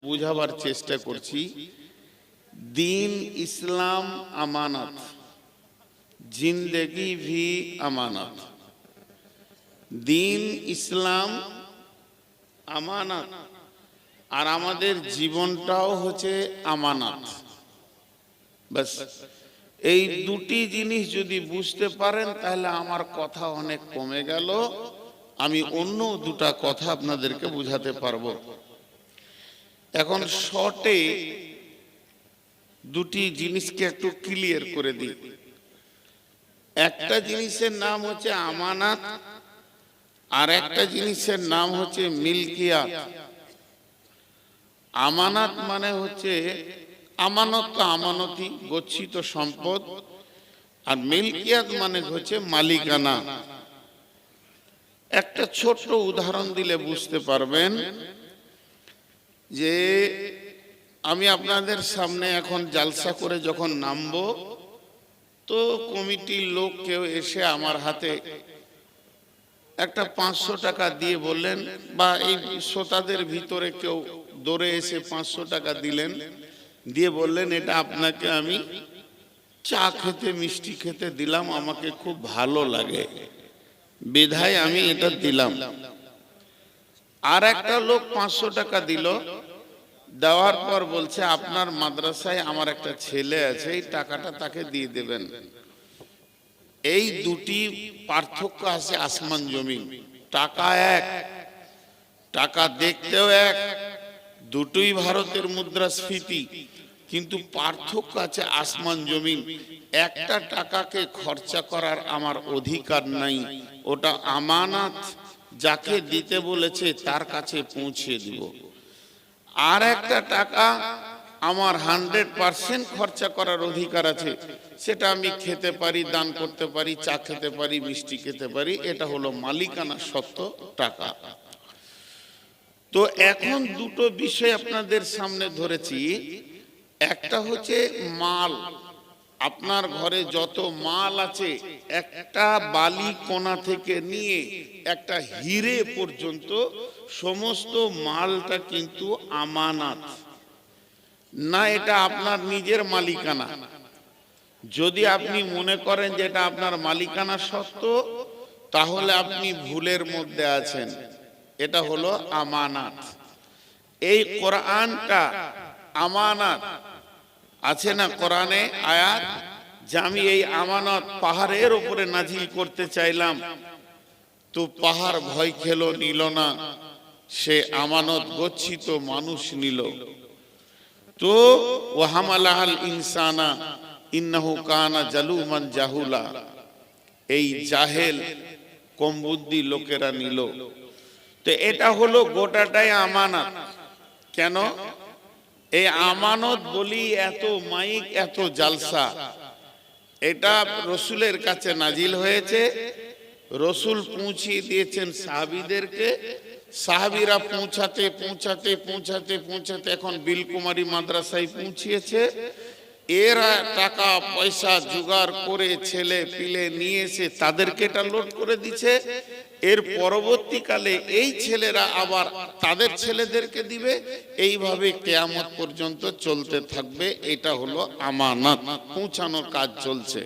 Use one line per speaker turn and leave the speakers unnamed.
বুঝাবার চেষ্টা করছি। दीन इस्लाम अमानत, जिंदगी भी अमानत। दीन इस्लाम अमानत और आमादेर जीवनटाओ होच्छे अमानत। बस এই দুটি জিনিস যদি বুঝতে পারেন তাহলে আমার কথা অনেক কমে গেল। আমি অন্য দুটা কথা আপনাদেরকে বোঝাতে পারবো। এখন শর্টে দুটি জিনিসকে একটু ক্লিয়ার করে দিই। একটা জিনিসের নাম হচ্ছে আমানত আর একটা জিনিসের নাম হচ্ছে মিলকিয়াত। আমানত মানে হচ্ছে আমানত তো আমানতি, গচ্ছিত সম্পদ, আর মিলকিয়াত মানে হচ্ছে মালিকানা। একটা ছোট্ট উদাহরণ দিলে বুঝতে পারবেন যে আমি আপনাদের সামনে এখন জালসা করে যখন নামবো তো কমিটির লোক কেউ এসে আমার হাতে একটা 500 টাকা দিয়ে বললেন, বা এই শ্রোতাদের ভিতরে কেউ দৌড়ে এসে 500 টাকা দিলেন, দিয়ে বললেন এটা আপনাকে আমি চা খেতে মিষ্টি খেতে দিলাম, আমাকে খুব ভালো লাগে বিধায় আমি এটা দিলাম। আর একটা লোক 500 টাকা দিল, দেওয়ার পর বলছে আপনার মাদ্রাসায় আমার একটা ছেলে আছে, এই টাকাটা তাকে দিয়ে দেবেন। এই দুটি পার্থক্য আছে আসমান জমিন। টাকা এক, টাকা দেখতেও এক, দুটোই ভারতের মুদ্রাস্ফীতি, কিন্তু পার্থক্য আছে আসমান জমিন। একটা টাকাকে খরচা করার আমার অধিকার নাই, ওটা আমানত, যাকে দিতে বলেছে তার কাছে পৌঁছে দিব। আর একটা টাকা আমার 100% খরচা করার অধিকার আছে, সেটা আমি খেতে পারি, দান করতে পারি, চা খেতে পারি, মিষ্টি খেতে পারি, এটা হলো মালিকানা সত্ত্ব টাকা। তো এখন দুটো বিষয় আপনাদের সামনে ধরেছি। একটা হচ্ছে মাল, আপনার ঘরে যত মাল আছে একটা বালি কোণা থেকে নিয়ে একটা হিরে পর্যন্ত সমস্ত মালটা কিন্তু আমানত না, এটা আপনার নিজের মালিকানা। যদি আপনি মনে করেন যে এটা আপনার মালিকানা সত্ত্ব, তাহলে আপনি ভুলের মধ্যে আছেন। এটা হলো আমানত। এই কোরআনটা আমানত আছে না, কোরআনে আয়াত যে আমি এই আমানত পাহাড়ের উপরে নাজিল করতে চাইলাম, তো পাহাড় ভয় খেলো, নিল না, সে আমানত গচ্ছিত মানুষ নিল। তো ওয়াহামালাহাল ইনসানা ইন্নাহু কানা জালুমান জাহুলা, এই জাহেল কম বুদ্ধি লোকেরা নিল। তো এটা হলো গোটাটাই আমানত। কেন এই আমানত বলি এত মাইক, এত জালসা? এটা রসুলের কাছে নাজিল হয়েছে, রসুল পৌঁছিয়ে দিয়েছেন সাহাবীদেরকে, সাহাবীরা পৌঁছাতে পৌঁছাতে পৌঁছাতে পৌঁছাতে এখন বিলকুমারী মাদ্রাসায় পৌঁছিয়েছে। এরা টাকা পয়সা জোগাড় করে ছেলে পিলে নিয়ে এসে তাদেরকে এটা লোড করে দিচ্ছে। এর পরবর্তীকালে এই ছেলেরা আবার তাদের ছেলেদেরকে দিবে, এইভাবে কিয়ামত পর্যন্ত চলতে থাকবে। এটা হলো আমানত, পৌঁছানোর কাজ চলছে।